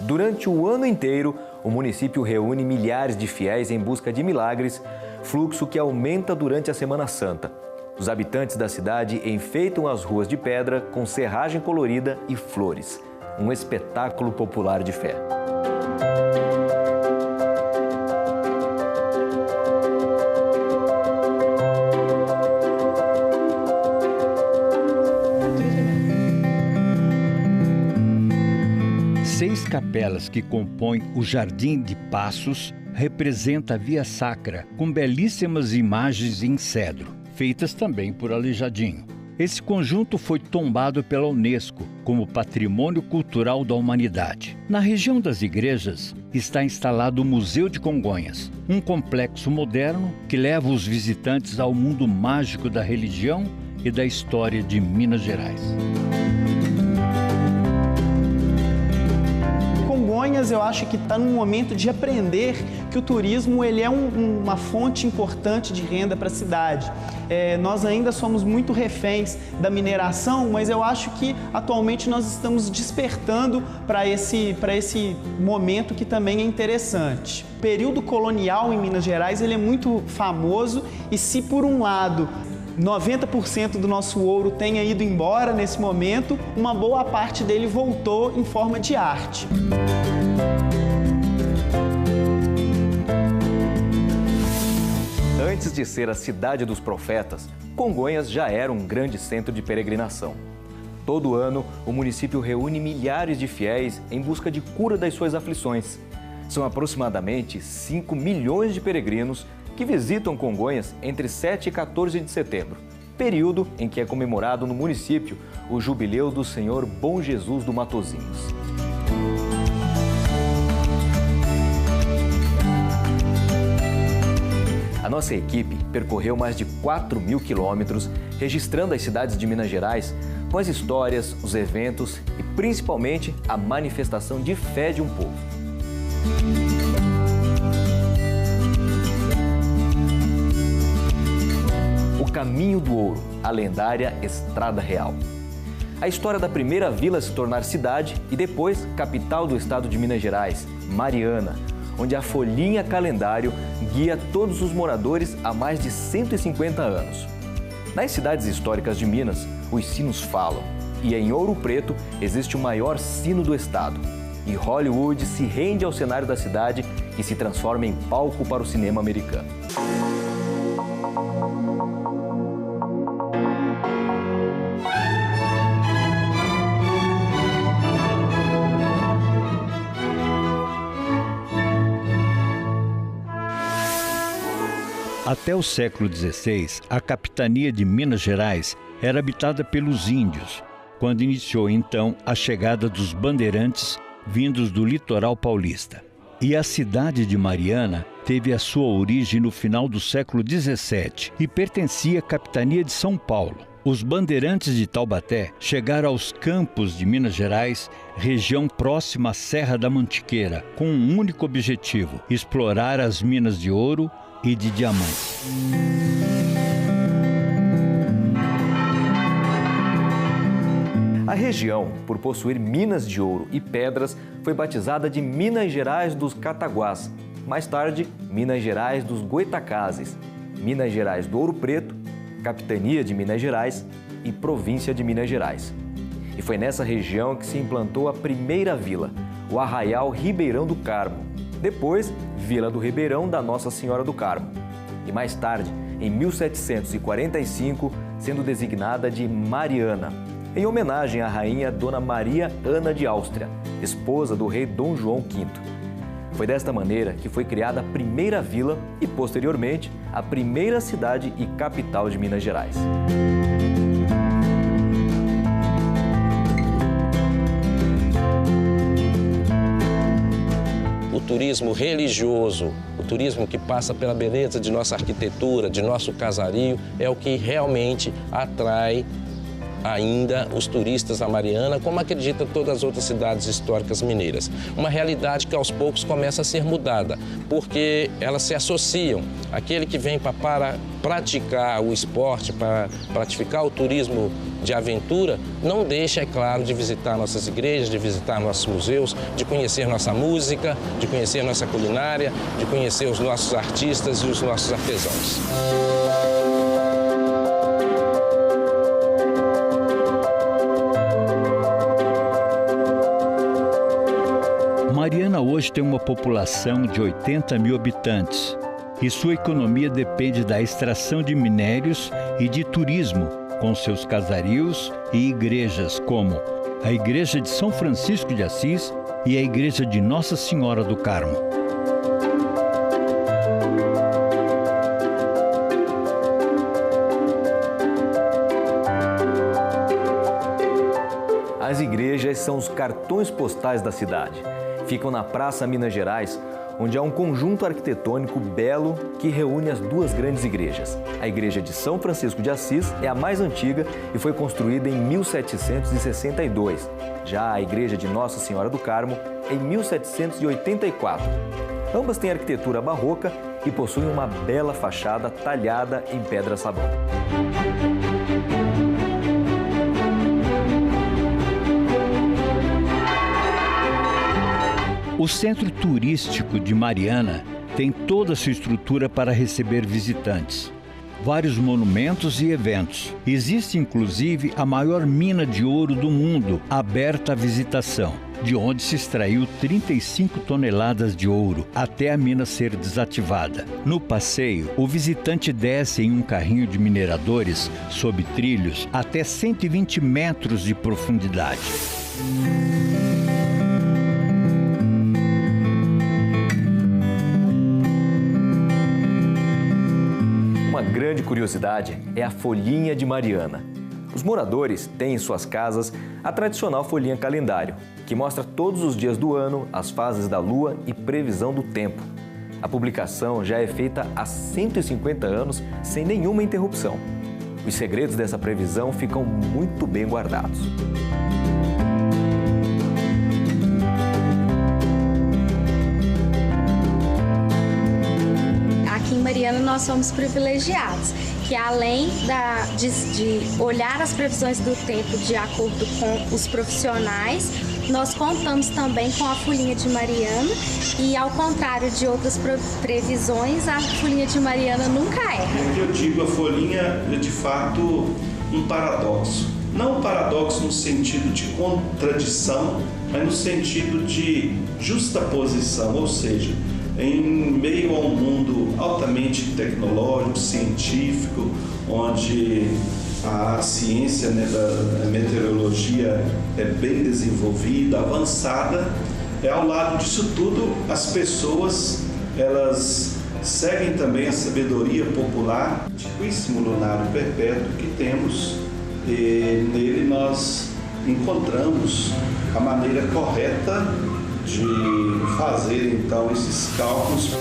[SPEAKER 1] Durante o ano inteiro, o município reúne milhares de fiéis em busca de milagres, fluxo que aumenta durante a Semana Santa. Os habitantes da cidade enfeitam as ruas de pedra com serragem colorida e flores. Um espetáculo popular de fé.
[SPEAKER 2] Seis capelas que compõem o Jardim de Passos representa a Via Sacra, com belíssimas imagens em cedro, feitas também por Aleijadinho. Esse conjunto foi tombado pela Unesco como Patrimônio Cultural da Humanidade. Na região das igrejas está instalado o Museu de Congonhas, um complexo moderno que leva os visitantes ao mundo mágico da religião e da história de Minas Gerais.
[SPEAKER 5] Congonhas, eu acho que está num momento de aprender que o turismo ele é uma fonte importante de renda para a cidade. Nós ainda somos muito reféns da mineração, mas eu acho que atualmente nós estamos despertando para esse momento que também é interessante. O período colonial em Minas Gerais ele é muito famoso e se por um lado 90% do nosso ouro tenha ido embora nesse momento, uma boa parte dele voltou em forma de arte.
[SPEAKER 1] Antes de ser a cidade dos profetas, Congonhas já era um grande centro de peregrinação. Todo ano, o município reúne milhares de fiéis em busca de cura das suas aflições. São aproximadamente 5 milhões de peregrinos que visitam Congonhas entre 7 e 14 de setembro, período em que é comemorado no município o Jubileu do Senhor Bom Jesus do Matozinhos. A nossa equipe percorreu mais de 4.000 quilômetros, registrando as cidades de Minas Gerais com as histórias, os eventos e principalmente a manifestação de fé de um povo. O Caminho do Ouro, a lendária Estrada Real. A história da primeira vila a se tornar cidade e depois capital do estado de Minas Gerais, Mariana, onde a folhinha calendário guia todos os moradores há mais de 150 anos. Nas cidades históricas de Minas, os sinos falam, e em Ouro Preto existe o maior sino do estado. E Hollywood se rende ao cenário da cidade e se transforma em palco para o cinema americano.
[SPEAKER 2] Até o século XVI, a capitania de Minas Gerais era habitada pelos índios, quando iniciou então a chegada dos bandeirantes vindos do litoral paulista. E a cidade de Mariana teve a sua origem no final do século XVII e pertencia à capitania de São Paulo. Os bandeirantes de Taubaté chegaram aos campos de Minas Gerais, região próxima à Serra da Mantiqueira, com um único objetivo: explorar as minas de ouro e de diamantes.
[SPEAKER 1] A região, por possuir minas de ouro e pedras, foi batizada de Minas Gerais dos Cataguás, mais tarde Minas Gerais dos Goitacazes, Minas Gerais do Ouro Preto, Capitania de Minas Gerais e Província de Minas Gerais. E foi nessa região que se implantou a primeira vila, o Arraial Ribeirão do Carmo, depois Vila do Ribeirão da Nossa Senhora do Carmo, e mais tarde, em 1745, sendo designada de Mariana, em homenagem à rainha Dona Maria Ana de Áustria, esposa do rei Dom João V. Foi desta maneira que foi criada a primeira vila e, posteriormente, a primeira cidade e capital de Minas Gerais.
[SPEAKER 6] O turismo religioso, o turismo que passa pela beleza de nossa arquitetura, de nosso casario, é o que realmente atrai ainda os turistas a Mariana, como acredita todas as outras cidades históricas mineiras. Uma realidade que aos poucos começa a ser mudada, porque elas se associam. Aquele que vem para praticar o esporte, para praticar o turismo de aventura, não deixa, é claro, de visitar nossas igrejas, de visitar nossos museus, de conhecer nossa música, de conhecer nossa culinária, de conhecer os nossos artistas e os nossos artesãos.
[SPEAKER 2] Mariana hoje tem uma população de 80 mil habitantes e sua economia depende da extração de minérios e de turismo, com seus casarios e igrejas como a Igreja de São Francisco de Assis e a Igreja de Nossa Senhora do Carmo.
[SPEAKER 1] As igrejas são os cartões postais da cidade. Ficam na Praça Minas Gerais, onde há um conjunto arquitetônico belo que reúne as duas grandes igrejas. A Igreja de São Francisco de Assis é a mais antiga e foi construída em 1762. Já a Igreja de Nossa Senhora do Carmo, em 1784. Ambas têm arquitetura barroca e possuem uma bela fachada talhada em pedra-sabão.
[SPEAKER 2] O Centro Turístico de Mariana tem toda a sua estrutura para receber visitantes. Vários monumentos e eventos. Existe inclusive a maior mina de ouro do mundo, aberta à visitação, de onde se extraiu 35 toneladas de ouro até a mina ser desativada. No passeio, o visitante desce em um carrinho de mineradores sob trilhos até 120 metros de profundidade.
[SPEAKER 1] Uma grande curiosidade é a folhinha de Mariana. Os moradores têm em suas casas a tradicional folhinha calendário, que mostra todos os dias do ano, as fases da lua e previsão do tempo. A publicação já é feita há 150 anos sem nenhuma interrupção. Os segredos dessa previsão ficam muito bem guardados.
[SPEAKER 7] Aqui em Mariana nós somos privilegiados, que além de olhar as previsões do tempo de acordo com os profissionais, nós contamos também com a folhinha de Mariana e, ao contrário de outras previsões, a folhinha de Mariana nunca erra.
[SPEAKER 8] Eu digo, a folhinha é de fato um paradoxo. Não um paradoxo no sentido de contradição, mas no sentido de justaposição, ou seja, em meio a um mundo altamente tecnológico, científico, onde a ciência, né, da meteorologia é bem desenvolvida, avançada, ao lado disso tudo, as pessoas, elas seguem também a sabedoria popular, antiquíssimo lunário perpétuo que temos, e nele nós encontramos a maneira correta de fazer então esses cálculos.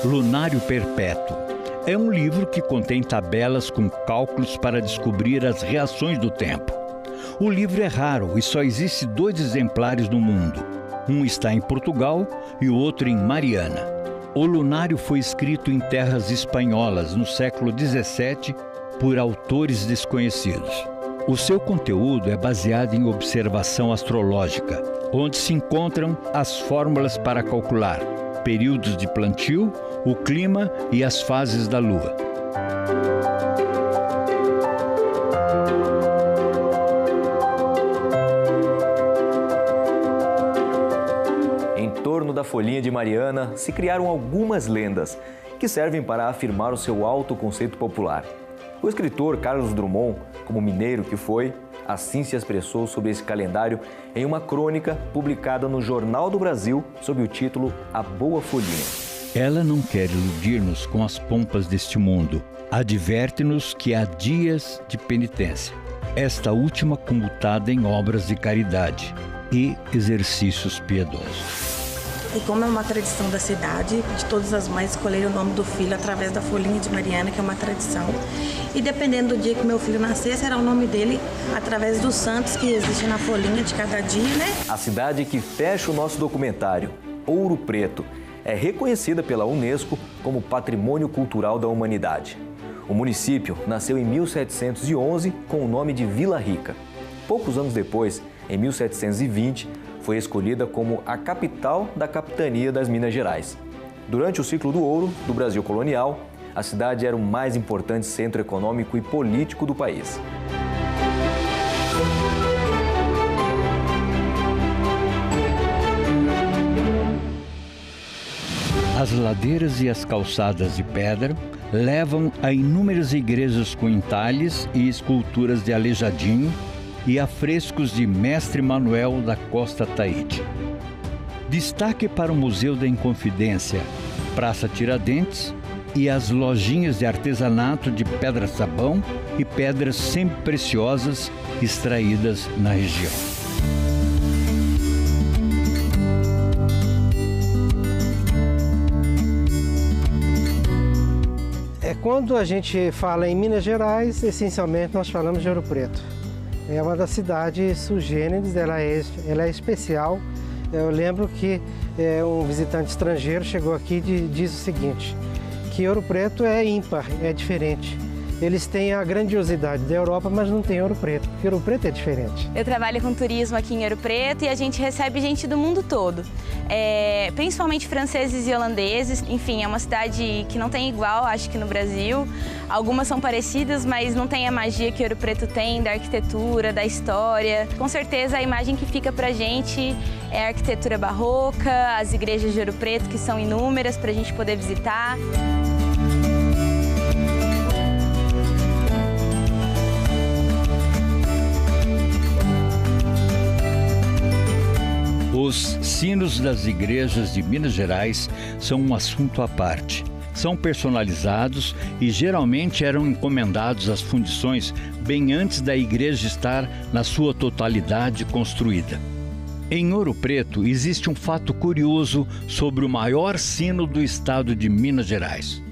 [SPEAKER 2] Lunário Perpétuo é um livro que contém tabelas com cálculos para descobrir as reações do tempo. O livro é raro e só existe 2 exemplares no mundo. Um está em Portugal e o outro em Mariana. O lunário foi escrito em terras espanholas no século XVII por autores desconhecidos. O seu conteúdo é baseado em observação astrológica, onde se encontram as fórmulas para calcular períodos de plantio, o clima e as fases da lua.
[SPEAKER 1] Em torno da folhinha de Mariana se criaram algumas lendas que servem para afirmar o seu alto conceito popular. O escritor Carlos Drummond, como mineiro que foi, assim se expressou sobre esse calendário em uma crônica publicada no Jornal do Brasil sob o título A Boa Folhinha.
[SPEAKER 2] Ela não quer iludir-nos com as pompas deste mundo. Adverte-nos que há dias de penitência, esta última computada em obras de caridade e exercícios piedosos.
[SPEAKER 23] E como é uma tradição da cidade, de todas as mães escolherem o nome do filho através da folhinha de Mariana, que é uma tradição. E dependendo do dia que meu filho nascer, será o nome dele através dos santos que existem na folhinha de cada dia, né?
[SPEAKER 1] A cidade que fecha o nosso documentário, Ouro Preto, é reconhecida pela Unesco como Patrimônio Cultural da Humanidade. O município nasceu em 1711 com o nome de Vila Rica. Poucos anos depois, em 1720, foi escolhida como a capital da capitania das Minas Gerais. Durante o ciclo do ouro do Brasil colonial, a cidade era o mais importante centro econômico e político do país.
[SPEAKER 2] As ladeiras e as calçadas de pedra levam a inúmeras igrejas com entalhes e esculturas de Aleijadinho, e afrescos de Mestre Manuel da Costa Taíde. Destaque para o Museu da Inconfidência, Praça Tiradentes e as lojinhas de artesanato de pedra-sabão e pedras semi-preciosas extraídas na região.
[SPEAKER 24] Quando a gente fala em Minas Gerais, essencialmente nós falamos de Ouro Preto. É uma das cidades sui generis, ela é especial. Eu lembro que um visitante estrangeiro chegou aqui e disse o seguinte, que Ouro Preto é ímpar, é diferente. Eles têm a grandiosidade da Europa, mas não tem Ouro Preto, porque Ouro Preto é diferente.
[SPEAKER 25] Eu trabalho com turismo aqui em Ouro Preto e a gente recebe gente do mundo todo, principalmente franceses e holandeses. Enfim, é uma cidade que não tem igual, acho que no Brasil. Algumas são parecidas, mas não tem a magia que Ouro Preto tem, da arquitetura, da história. Com certeza a imagem que fica pra gente é a arquitetura barroca, as igrejas de Ouro Preto, que são inúmeras para a gente poder visitar.
[SPEAKER 2] Os sinos das igrejas de Minas Gerais são um assunto à parte. São personalizados e geralmente eram encomendados às fundições bem antes da igreja estar na sua totalidade construída. Em Ouro Preto existe um fato curioso sobre o maior sino do estado de Minas Gerais.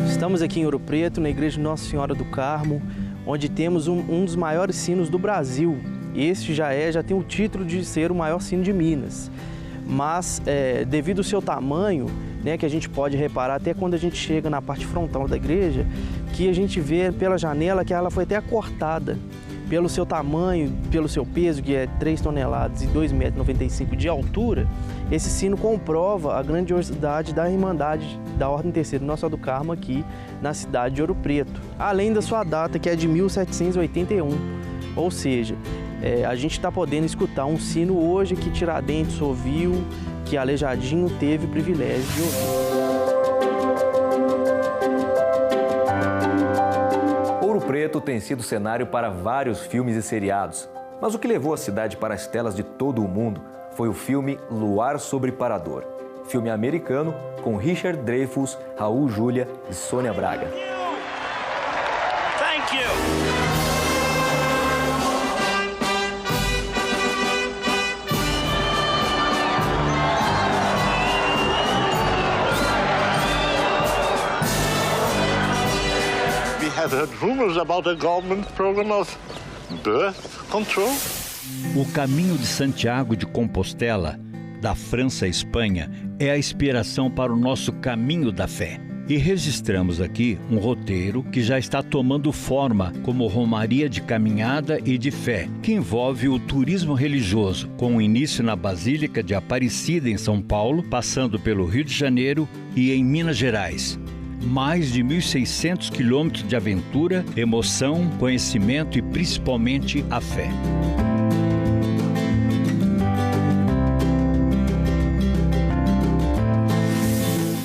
[SPEAKER 9] Estamos aqui em Ouro Preto, na igreja de Nossa Senhora do Carmo, onde temos um dos maiores sinos do Brasil. Este já tem o título de ser o maior sino de Minas. Mas, devido ao seu tamanho, né, que a gente pode reparar até quando a gente chega na parte frontal da igreja, que a gente vê pela janela que ela foi até acortada. Pelo seu tamanho, pelo seu peso, que é 3 toneladas e 2,95 m de altura, esse sino comprova a grandiosidade da Irmandade da Ordem Terceira Nossa Senhora do Carmo aqui na cidade de Ouro Preto. Além da sua data, que é de 1781, ou seja, a gente está podendo escutar um sino hoje que Tiradentes ouviu, que Aleijadinho teve o privilégio de ouvir.
[SPEAKER 1] Ouro Preto tem sido cenário para vários filmes e seriados, mas o que levou a cidade para as telas de todo o mundo foi o filme Luar sobre Parador, filme americano com Richard Dreyfuss, Raul Julia e Sônia Braga.
[SPEAKER 10] Thank you.
[SPEAKER 12] Have heard rumors about a government program of birth control.
[SPEAKER 2] O Caminho de Santiago de Compostela, da França à Espanha, é a inspiração para o nosso Caminho da Fé. E registramos aqui um roteiro que já está tomando forma como romaria de caminhada e de fé, que envolve o turismo religioso, com início na Basílica de Aparecida, em São Paulo, passando pelo Rio de Janeiro e em Minas Gerais. Mais de 1.600 quilômetros de aventura, emoção, conhecimento e principalmente a fé.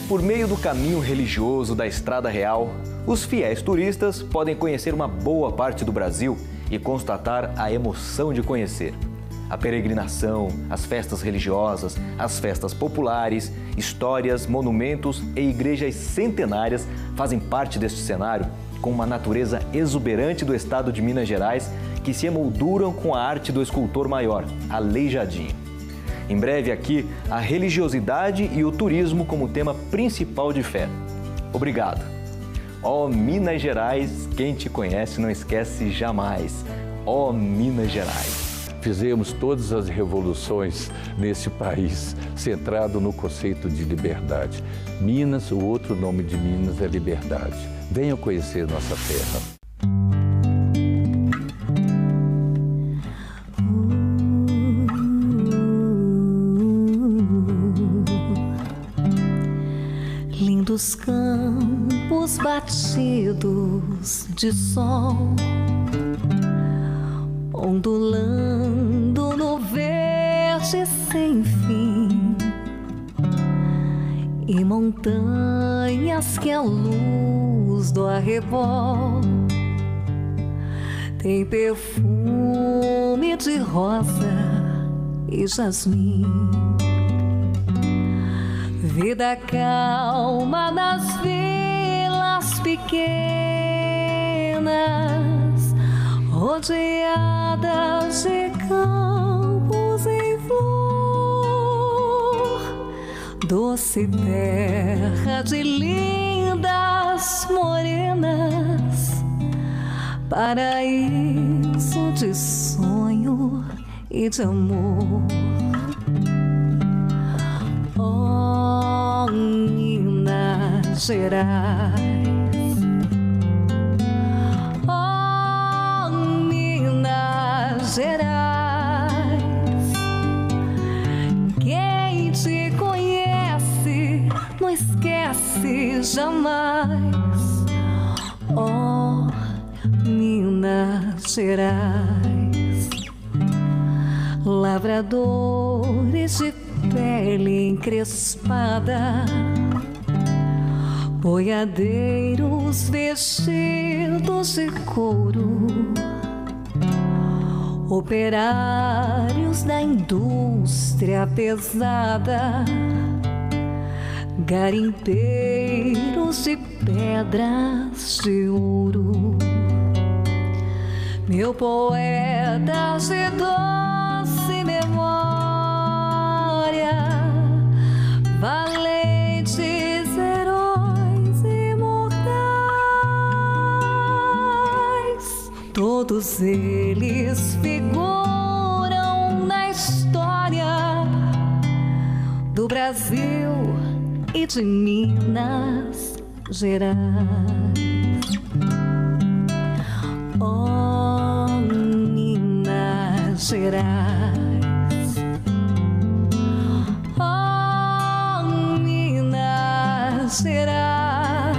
[SPEAKER 1] Por meio do caminho religioso da Estrada Real, os fiéis turistas podem conhecer uma boa parte do Brasil e constatar a emoção de conhecer. A peregrinação, as festas religiosas, as festas populares, histórias, monumentos e igrejas centenárias fazem parte deste cenário com uma natureza exuberante do estado de Minas Gerais que se emolduram com a arte do escultor maior, Aleijadinho. Em breve aqui, a religiosidade e o turismo como tema principal de fé. Obrigado. Ó Minas Gerais, quem te conhece não esquece jamais. Ó Minas Gerais.
[SPEAKER 13] Fizemos todas as revoluções nesse país, centrado no conceito de liberdade. Minas, o outro nome de Minas é liberdade. Venham conhecer nossa terra.
[SPEAKER 16] Lindos campos batidos de sol, ondulando no verde sem fim, e montanhas que a luz do arrebol tem perfume de rosa e jasmim. Vida calma nas vilas pequenas, rodeadas de campos em flor, doce terra de lindas morenas, paraíso de sonho e de amor. Oh, Minas Gerais, Gerais, quem te conhece não esquece jamais. Oh, Minas Gerais, lavradores de pele encrespada, boiadeiros vestidos de couro, operários da indústria pesada, garimpeiros de pedras de ouro, meu poeta de doce memória, valentes heróis imortais, todos eles figuram na história do Brasil e de Minas Gerais. Oh, Minas Gerais, oh, Minas Gerais,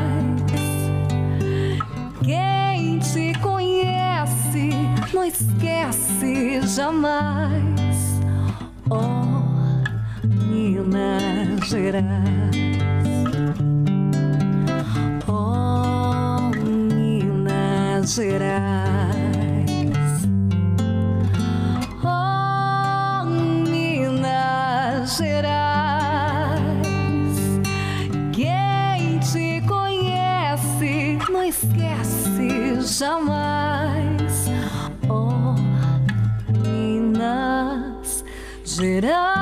[SPEAKER 16] quem te conhece não esquece jamais. Oh, Minas Gerais, oh, Minas Gerais, oh, Minas Gerais, quem te conhece não esquece jamais. Oh, Minas Gerais.